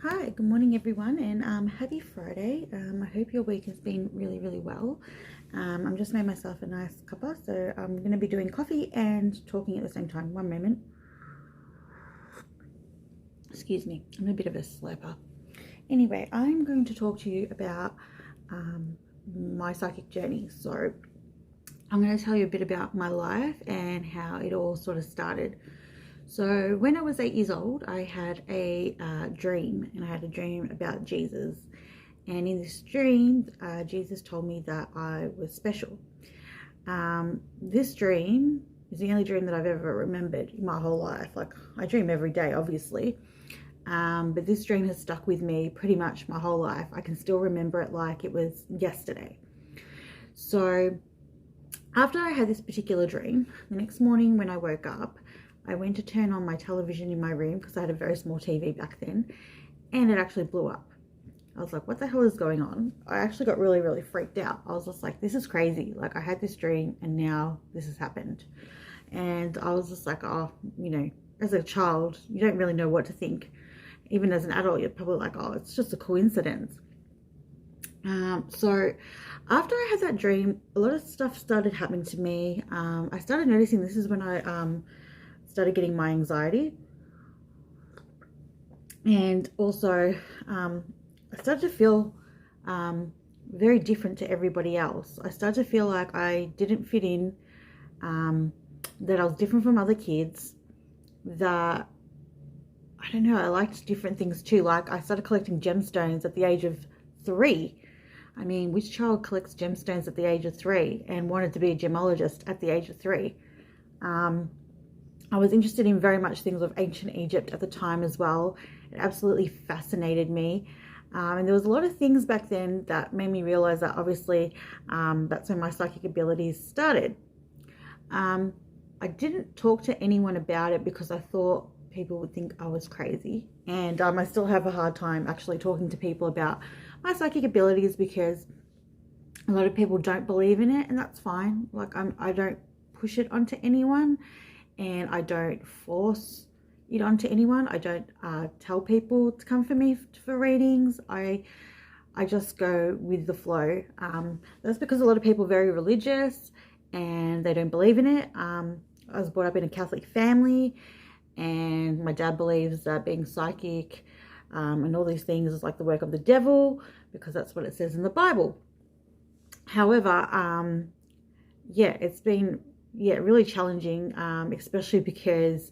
Hi, good morning everyone, and happy Friday. I hope your week has been really well. I'm just made myself a nice cuppa, so I'm going to be doing coffee and talking at the same time. One moment. Excuse me, I'm a bit of a slurper. Anyway, I'm going to talk to you about my psychic journey. So I'm going to tell you a bit about my life and how it all sort of started. So when I was 8 years old, I had a dream, and I had a dream about Jesus. And in this dream, Jesus told me that I was special. This dream is the only dream that I've ever remembered in my whole life. Like, I dream every day, obviously. But this dream has stuck with me pretty much my whole life. I can still remember it like it was yesterday. So after I had this particular dream, the next morning when I woke up, I went to turn on my television in my room because I had a very small TV back then, and it actually blew up. I was like, what the hell is going on? I actually got really freaked out. I was just like, this is crazy. Like, I had this dream and now this has happened. And I was just like, oh, as a child, you don't really know what to think. Even as an adult, you're probably like, oh, it's just a coincidence. So after I had that dream, a lot of stuff started happening to me. I started noticing, this is when I started getting my anxiety. And also, I started to feel very different to everybody else. I started to feel like I didn't fit in, that I was different from other kids, that, I don't know, I liked different things too. Like, I started collecting gemstones at the age of 3. I mean, which child collects gemstones at the age of 3 and wanted to be a gemologist at the age of 3? I was interested in very much things of ancient Egypt at the time as well. It absolutely fascinated me. And there was a lot of things back then that made me realize that obviously that's when my psychic abilities started. I didn't talk to anyone about it because I thought people would think I was crazy. And I still have a hard time actually talking to people about my psychic abilities because a lot of people don't believe in it, and that's fine. Like, I don't push it onto anyone, and I don't force it onto anyone. I don't tell people to come for me for readings. I just go with the flow. That's because a lot of people are very religious and they don't believe in it. I was brought up in a Catholic family, and my dad believes that being psychic and all these things is like the work of the devil, because that's what it says in the Bible. However, yeah, it's been really challenging, especially because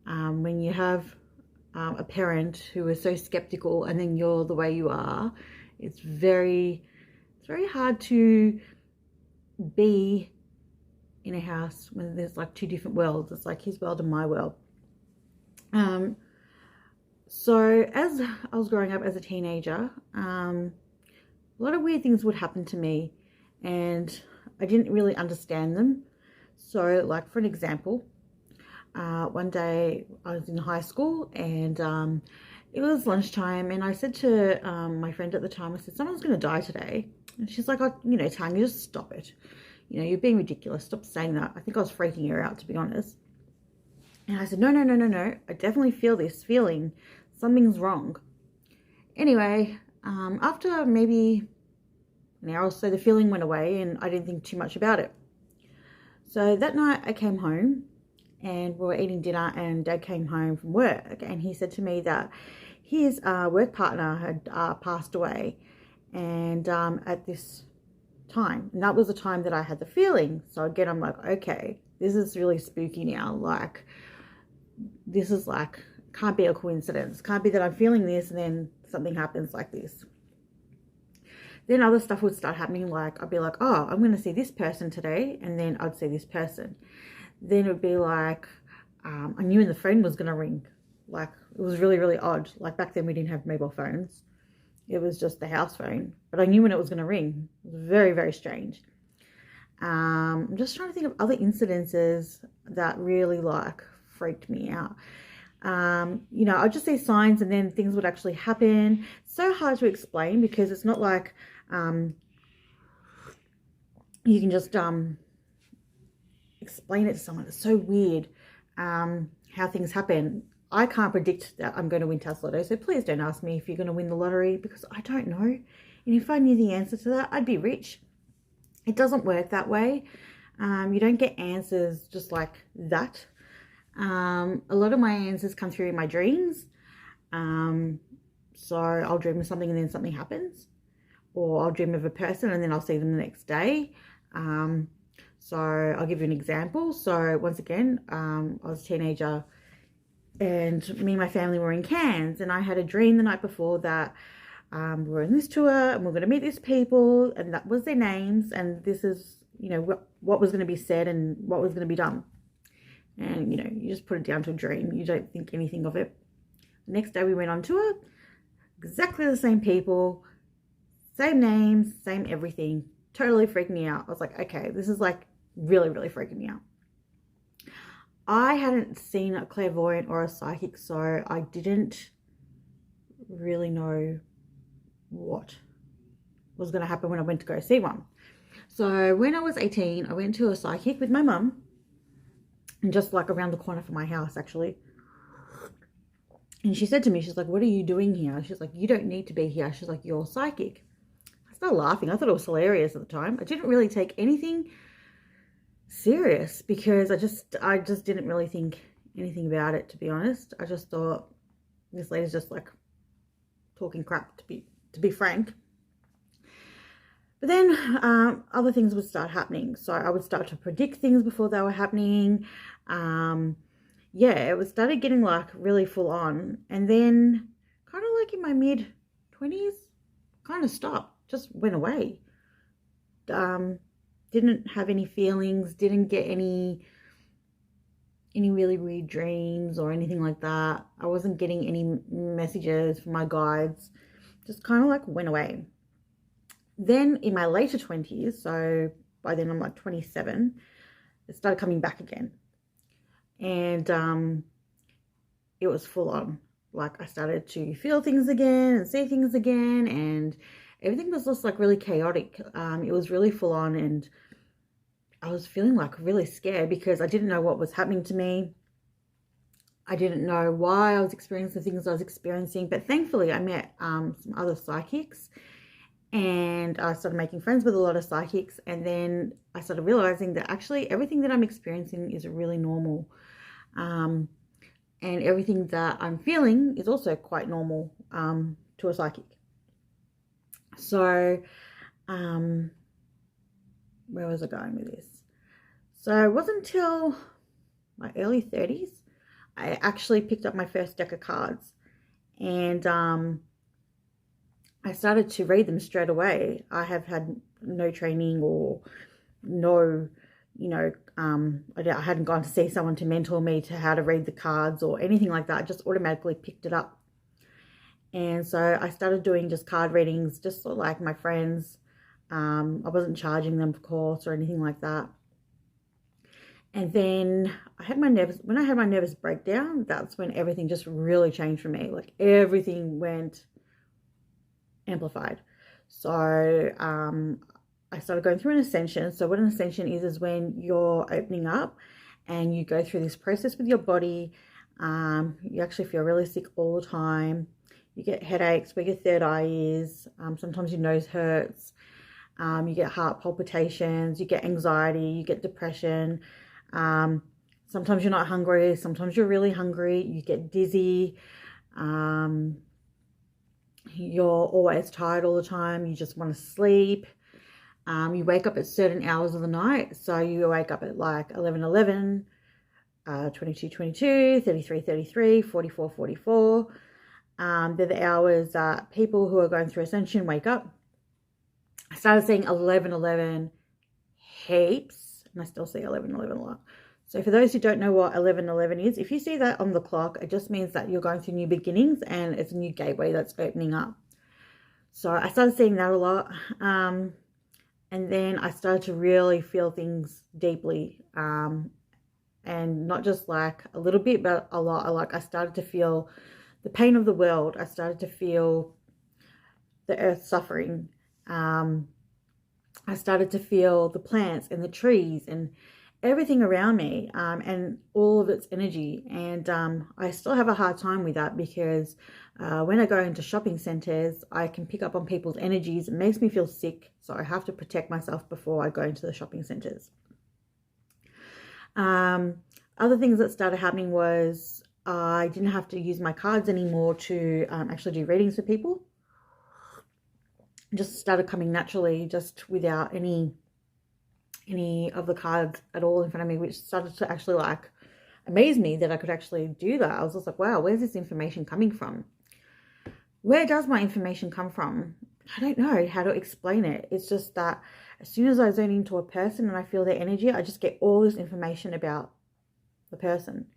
when you have a parent who is so skeptical and then you're the way you are, it's very hard to be in a house when there's like two different worlds. It's like his world and my world. So as I was growing up as a teenager, a lot of weird things would happen to me, and I didn't really understand them. So, like, for an example, one day I was in high school, and it was lunchtime, and I said to my friend at the time, I said, someone's going to die today. And she's like, oh, Tanya, just stop it. You're being ridiculous. Stop saying that. I think I was freaking her out, to be honest. And I said, no. I definitely feel this feeling. Something's wrong. Anyway, after maybe an hour or so, the feeling went away, and I didn't think too much about it. So that night I came home, and we were eating dinner, and Dad came home from work, and he said to me that his work partner had passed away, and at this time, and that was the time that I had the feeling. So again, I'm like, okay, this is really spooky now. Like, this is like, can't be a coincidence. Can't be that I'm feeling this and then something happens like this. Then other stuff would start happening, like I'd be like, oh, I'm going to see this person today, and then I'd see this person. Then it would be like, I knew when the phone was going to ring. Like, it was really odd. Like, back then we didn't have mobile phones. It was just the house phone. But I knew when it was going to ring. It was very strange. I'm just trying to think of other incidences that really, like, freaked me out. I'd just see signs and then things would actually happen. It's so hard to explain because it's not like you can just explain it to someone. It's so weird how things happen. I can't predict that I'm going to win TAS so please don't ask me if you're going to win the lottery, because I don't know. And if I knew the answer to that, I'd be rich. It doesn't work that way. You don't get answers just like that. A lot of my answers come through in my dreams. So I'll dream of something and then something happens. Or I'll dream of a person and then I'll see them the next day. So I'll give you an example. So once again, I was a teenager and me and my family were in Cairns, and I had a dream the night before that we were on this tour and we're going to meet these people, and that was their names, and this is, you know, what was going to be said and what was going to be done. And, you know, you just put it down to a dream. You don't think anything of it. The next day we went on tour, exactly the same people, same names, same everything. Totally freaked me out. I was like, okay, this is like really, really freaking me out. I hadn't seen a clairvoyant or a psychic, so I didn't really know what was going to happen when I went to go see one. So when I was 18, I went to a psychic with my mum, and just like around the corner from my house, actually. And she said to me, she's like, what are you doing here? She's like, you don't need to be here. She's like, you're psychic. I started laughing. I thought it was hilarious at the time. I didn't really take anything serious because I just didn't really think anything about it, to be honest. I just thought this lady's just like talking crap, to be frank. But then other things would start happening. So I would start to predict things before they were happening. Yeah, it was started getting like really full on. And then kind of like in my mid-20s, kind of stopped, just went away. Didn't have any feelings, didn't get any really weird dreams or anything like that. I wasn't getting any messages from my guides, just kind of like went away. Then in my later 20s, so by then I'm like 27, it started coming back again. And it was full on. Like I started to feel things again and see things again, and everything was just like really chaotic. It was really full on, and I was feeling like really scared because I didn't know what was happening to me. I didn't know why I was experiencing the things I was experiencing, but thankfully I met some other psychics, and I started making friends with a lot of psychics, and then I started realizing that actually everything that I'm experiencing is really normal. And everything that I'm feeling is also quite normal to a psychic. So, where was I going with this? So it wasn't until my early 30s I actually picked up my first deck of cards, and I started to read them straight away. I have had no training or no, you know, I hadn't gone to see someone to mentor me to how to read the cards or anything like that. I just automatically picked it up. And so I started doing just card readings, just sort of like my friends. I wasn't charging them, of course, or anything like that. And then when I had my nervous breakdown, that's when everything just really changed for me. Like everything went amplified. So I started going through an ascension. So what an ascension is when you're opening up and you go through this process with your body. You actually feel really sick all the time. You get headaches where your third eye is. Sometimes your nose hurts. You get heart palpitations. You get anxiety. You get depression. Sometimes you're not hungry. Sometimes you're really hungry. You get dizzy. You're always tired all the time. You just want to sleep. You wake up at certain hours of the night. So you wake up at like 11:11, 22:22, 33:33, 44:44. They're the hours that people who are going through ascension wake up. I started seeing 11:11 heaps, and I still see 11:11 a lot. So for those who don't know what 11:11 is, if you see that on the clock, it just means that you're going through new beginnings and it's a new gateway that's opening up. So I started seeing that a lot. And then I started to really feel things deeply. And not just like a little bit, but a lot. Like I started to feel the pain of the world. I started to feel the earth suffering. I started to feel the plants and the trees and everything around me, and all of its energy. And I still have a hard time with that because when I go into shopping centers, I can pick up on people's energies. It makes me feel sick, so I have to protect myself before I go into the shopping centers. Other things that started happening was I didn't have to use my cards anymore to actually do readings for people. It just started coming naturally, just without any of the cards at all in front of me, which started to actually like amaze me that I could actually do that. I was just like, wow, where's this information coming from? Where does my information come from? I don't know how to explain it. It's just that as soon as I zone into a person and I feel their energy, I just get all this information about the person.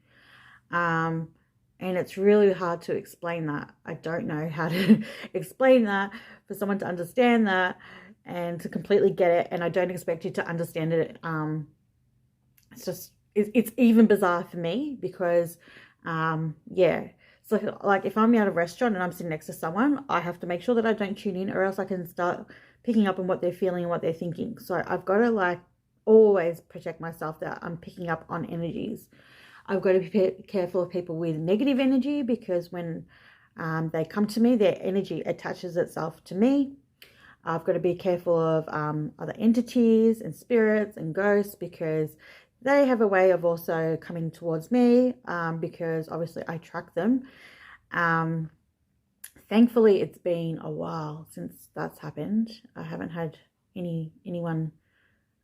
And it's really hard to explain that. I don't know how to explain that for someone to understand that and to completely get it. And I don't expect you to understand it. It's even bizarre for me because, yeah. So like if I'm at a restaurant and I'm sitting next to someone, I have to make sure that I don't tune in, or else I can start picking up on what they're feeling and what they're thinking. So I've got to like always protect myself that I'm picking up on energies. I've got to be careful of people with negative energy because when they come to me, their energy attaches itself to me. I've got to be careful of other entities and spirits and ghosts because they have a way of also coming towards me because obviously I track them. Thankfully, it's been a while since that's happened. I haven't had anyone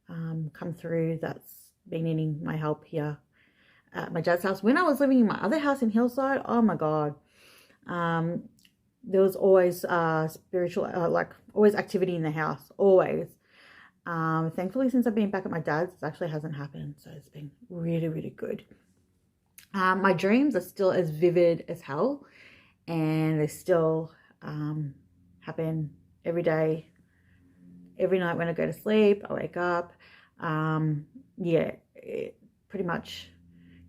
come through that's been needing my help here at my dad's house. When I was living in my other house in Hillside, oh my God, there was always spiritual, like always activity in the house, always. Thankfully, since I've been back at my dad's, it actually hasn't happened. So it's been really, really good. My dreams are still as vivid as hell. And they still happen every day. Every night when I go to sleep, I wake up. Yeah, it pretty much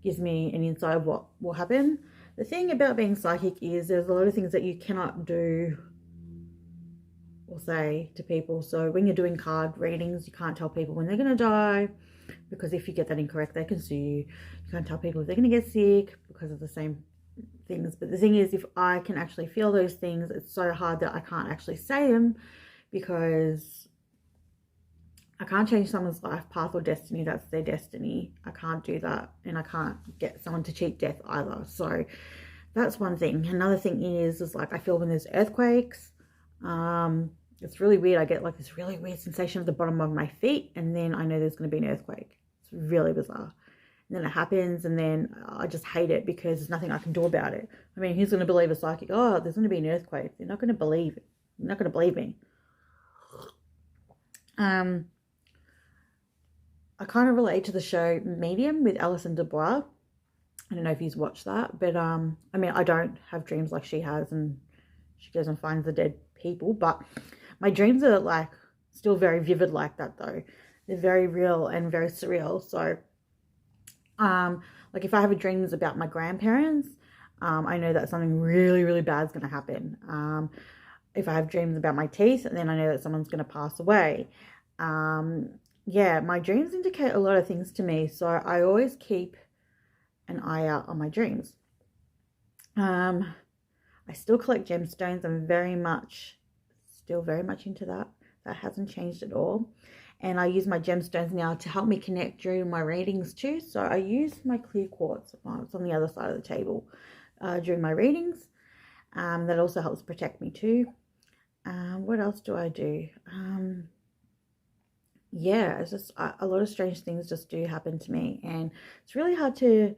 gives me an insight of what will happen. The thing about being psychic is there's a lot of things that you cannot do or say to people. So when you're doing card readings, you can't tell people when they're going to die, because if you get that incorrect, they can sue you. You can't tell people if they're going to get sick because of the same things. But the thing is, if I can actually feel those things, it's so hard that I can't actually say them because I can't change someone's life path or destiny. That's their destiny. I can't do that, and I can't get someone to cheat death either. So that's one thing. Another thing is like I feel when there's earthquakes. It's really weird. I get like this really weird sensation at the bottom of my feet, and then I know there's going to be an earthquake. It's really bizarre. And then it happens, and then I just hate it because there's nothing I can do about it. I mean, who's going to believe a psychic? Oh, there's going to be an earthquake. They're not going to believe it. They're not going to believe me. I kind of relate to the show Medium with Alison Dubois. I don't know if you've watched that, but I mean, I don't have dreams like she has, and she goes and finds the dead people, but my dreams are like still very vivid like that though. They're very real and very surreal. So like if I have dreams about my grandparents, I know that something really, really bad is going to happen. If I have dreams about my teeth, then I know that someone's going to pass away. Yeah, my dreams indicate a lot of things to me, so I always keep an eye out on my dreams. I still collect gemstones. I'm still very much into that. That hasn't changed at all. And I use my gemstones now to help me connect during my readings too. So I use my clear quartz. It's on the other side of the table during my readings. That also helps protect me too. What else do I do? Yeah, it's just a lot of strange things just do happen to me. And it's really hard to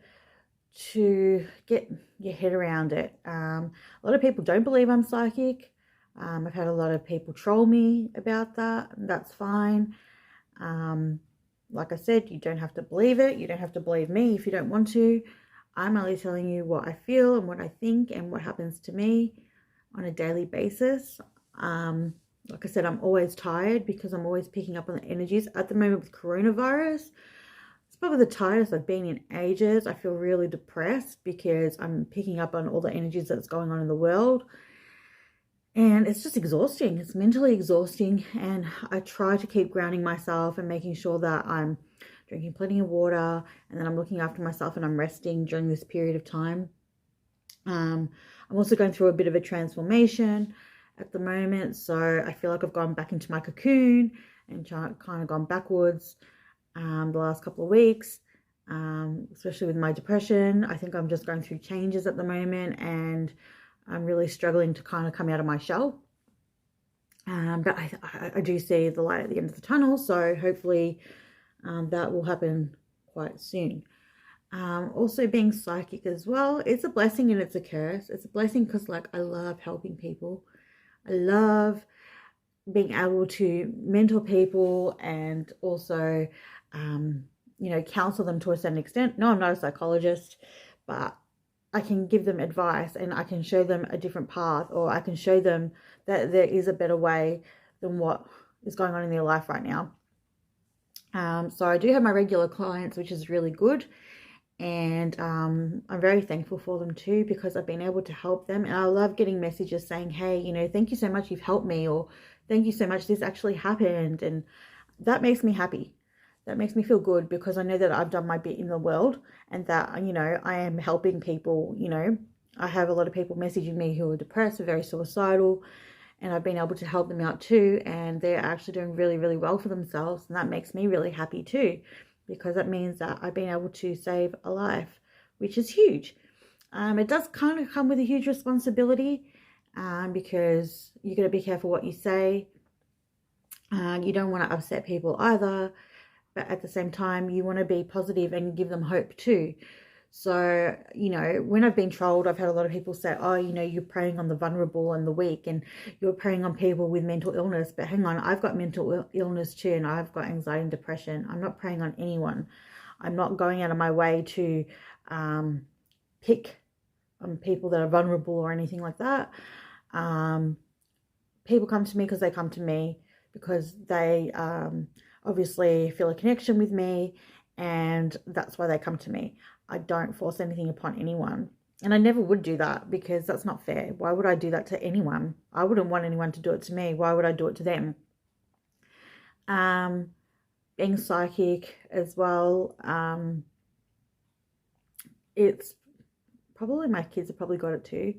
get your head around it. A lot of people don't believe I'm psychic. I've had a lot of people troll me about that. That's fine. Like I said, you don't have to believe it. You don't have to believe me if you don't want to. I'm only telling you what I feel and what I think and what happens to me on a daily basis. Like I said, I'm always tired because I'm always picking up on the energies. At the moment with coronavirus, it's probably the tiredest I've been in ages. I feel really depressed because I'm picking up on all the energies that's going on in the world. And it's just exhausting. It's mentally exhausting. And I try to keep grounding myself and making sure that I'm drinking plenty of water, and then I'm looking after myself and I'm resting during this period of time. I'm also going through a bit of a transformation at the moment, so I feel like I've gone back into my cocoon and kind of gone backwards the last couple of weeks, especially with my depression. I think I'm just going through changes at the moment, and I'm really struggling to kind of come out of my shell. But I do see the light at the end of the tunnel, so hopefully that will happen quite soon. Also being psychic as well, it's a blessing and it's a curse. It's a blessing because like I love helping people. I love being able to mentor people and also counsel them to a certain extent. No, I'm not a psychologist, but I can give them advice and I can show them a different path, or I can show them that there is a better way than what is going on in their life right now. So I do have my regular clients, which is really good. And I'm very thankful for them too, because I've been able to help them. And I love getting messages saying, hey, thank you so much, you've helped me, or thank you so much, this actually happened. And that makes me happy. That makes me feel good, because I know that I've done my bit in the world, and that, I am helping people. I have a lot of people messaging me who are depressed, very suicidal, and I've been able to help them out too. And they're actually doing really, really well for themselves. And that makes me really happy too, because that means that I've been able to save a life, which is huge. It does kind of come with a huge responsibility, because you got to be careful what you say. You don't want to upset people either, but at the same time, you want to be positive and give them hope too. So, when I've been trolled, I've had a lot of people say, oh, you're preying on the vulnerable and the weak, and you're preying on people with mental illness. But hang on, I've got mental illness too, and I've got anxiety and depression. I'm not preying on anyone. I'm not going out of my way to pick on people that are vulnerable or anything like that. People come to me because they come to me, because they obviously feel a connection with me, and that's why they come to me. I don't force anything upon anyone, and I never would do that, because that's not fair. Why would I do that to anyone? I wouldn't want anyone to do it to me. Why would I do it to them? Being psychic as well, it's probably, my kids have probably got it too.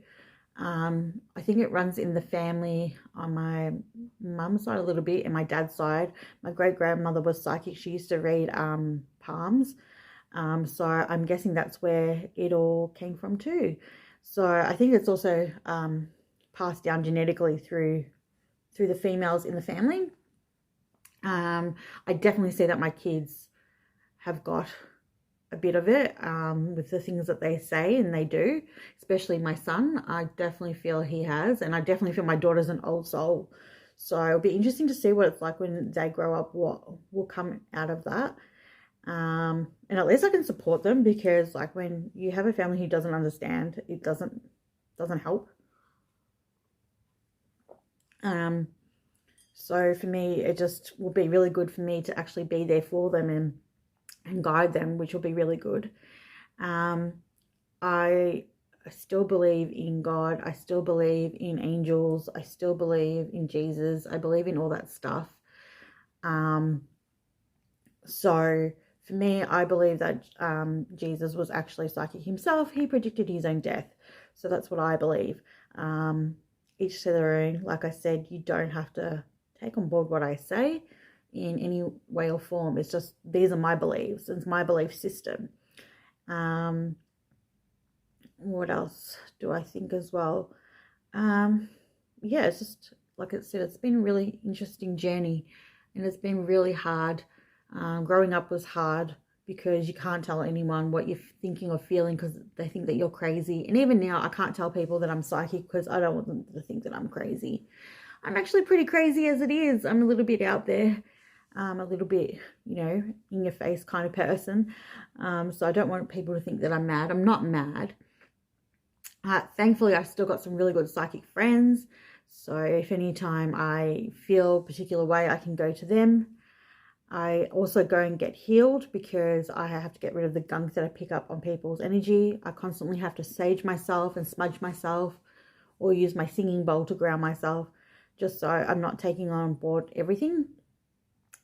I think it runs in the family on my mum's side a little bit, and my dad's side. My great-grandmother was psychic. She used to read palms. So I'm guessing that's where it all came from too. So I think it's also passed down genetically through the females in the family. I definitely see that my kids have got a bit of it with the things that they say and they do, especially my son. I definitely feel he has, and I definitely feel my daughter's an old soul. So it'll be interesting to see what it's like when they grow up, what will come out of that. And at least I can support them, because like when you have a family who doesn't understand, it doesn't help. So for me, it just will be really good for me to actually be there for them and guide them, which will be really good. I still believe in God. I still believe in angels. I still believe in Jesus. I believe in all that stuff. So for me, I believe that Jesus was actually psychic himself. He predicted his own death. So that's what I believe. Each to their own. Like I said, you don't have to take on board what I say in any way or form. It's just, these are my beliefs. It's my belief system. What else do I think as well? Yeah, it's just, like I said, it's been a really interesting journey, and it's been really hard. Growing up was hard, because you can't tell anyone what you're thinking or feeling, because they think that you're crazy. And even now, I can't tell people that I'm psychic, because I don't want them to think that I'm crazy. I'm actually pretty crazy as it is. I'm a little bit out there, a little bit, in your face kind of person. So I don't want people to think that I'm mad. I'm not mad. Thankfully, I've still got some really good psychic friends. So if any time I feel a particular way, I can go to them. I also go and get healed, because I have to get rid of the gunk that I pick up on people's energy. I constantly have to sage myself and smudge myself, or use my singing bowl to ground myself, just so I'm not taking on board everything.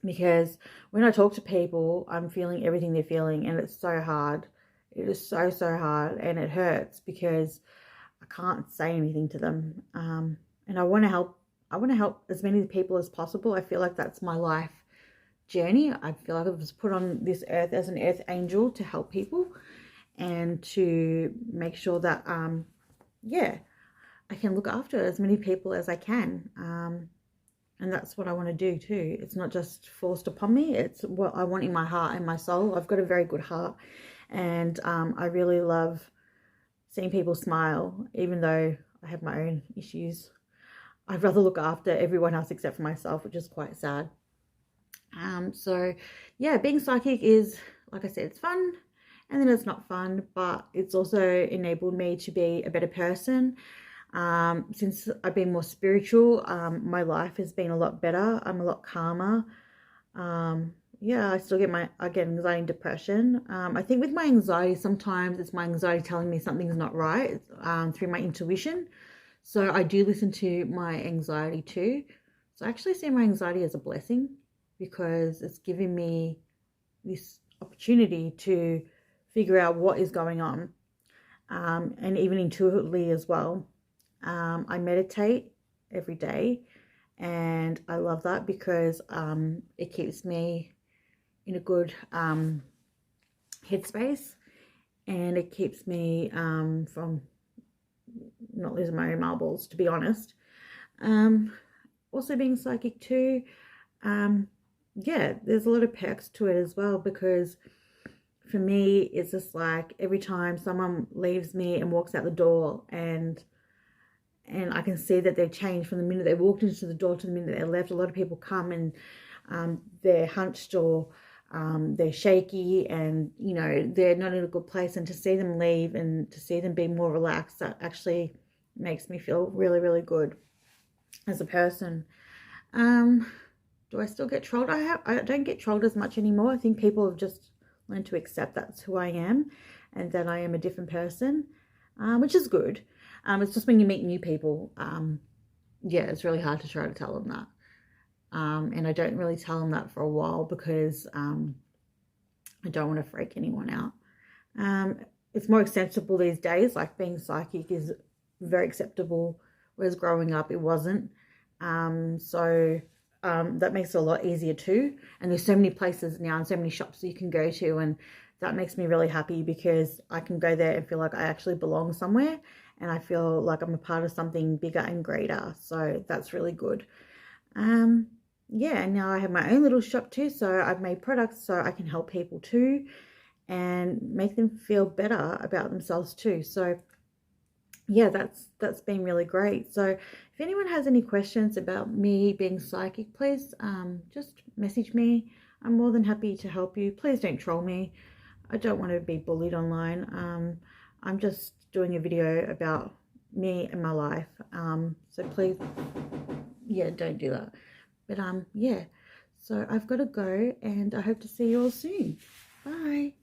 because when I talk to people, I'm feeling everything they're feeling, and it's so hard. It is so, so hard, and it hurts because I can't say anything to them. And I want to help. I want to help as many people as possible. I feel like that's my life journey. I feel like I was put on this earth as an earth angel to help people and to make sure that, yeah, I can look after as many people as I can. And that's what I want to do too. It's not just forced upon me. It's what I want in my heart and my soul. I've got a very good heart, and I really love seeing people smile, even though I have my own issues. I'd rather look after everyone else except for myself, which is quite sad. So yeah, being psychic is, like I said, it's fun, and then it's not fun, but it's also enabled me to be a better person. Since I've been more spiritual, my life has been a lot better. I'm a lot calmer. Yeah, I get anxiety and depression. I think with my anxiety, sometimes it's my anxiety telling me something's not right, through my intuition. So I do listen to my anxiety too. So I actually see my anxiety as a blessing, because it's giving me this opportunity to figure out what is going on, and even intuitively as well. I meditate every day, and I love that because it keeps me in a good headspace, and it keeps me from not losing my own marbles, to be honest. Also being psychic too, yeah, there's a lot of perks to it as well, because for me, it's just like every time someone leaves me and walks out the door, and I can see that they've changed from the minute they walked into the door to the minute they left. A lot of people come and they're hunched, or they're shaky, and you know, they're not in a good place, and to see them leave and to see them be more relaxed, that actually makes me feel really, really good as a person. Do I still get trolled? I don't get trolled as much anymore. I think people have just learned to accept that's who I am, and that I am a different person, which is good. It's just when you meet new people, yeah, it's really hard to try to tell them that. And I don't really tell them that for a while, because I don't want to freak anyone out. It's more acceptable these days. Like, being psychic is very acceptable, whereas growing up it wasn't. So that makes it a lot easier too. And there's so many places now and so many shops that you can go to, and that makes me really happy, because I can go there and feel like I actually belong somewhere, and I feel like I'm a part of something bigger and greater. So that's really good. Yeah, and now I have my own little shop too, so I've made products so I can help people too and make them feel better about themselves too. So yeah, that's been really great. So if anyone has any questions about me being psychic, please just message me. I'm more than happy to help you. Please don't troll me. I don't want to be bullied online. I'm just doing a video about me and my life. So please, yeah, don't do that. But yeah, so I've got to go, and I hope to see you all soon. Bye.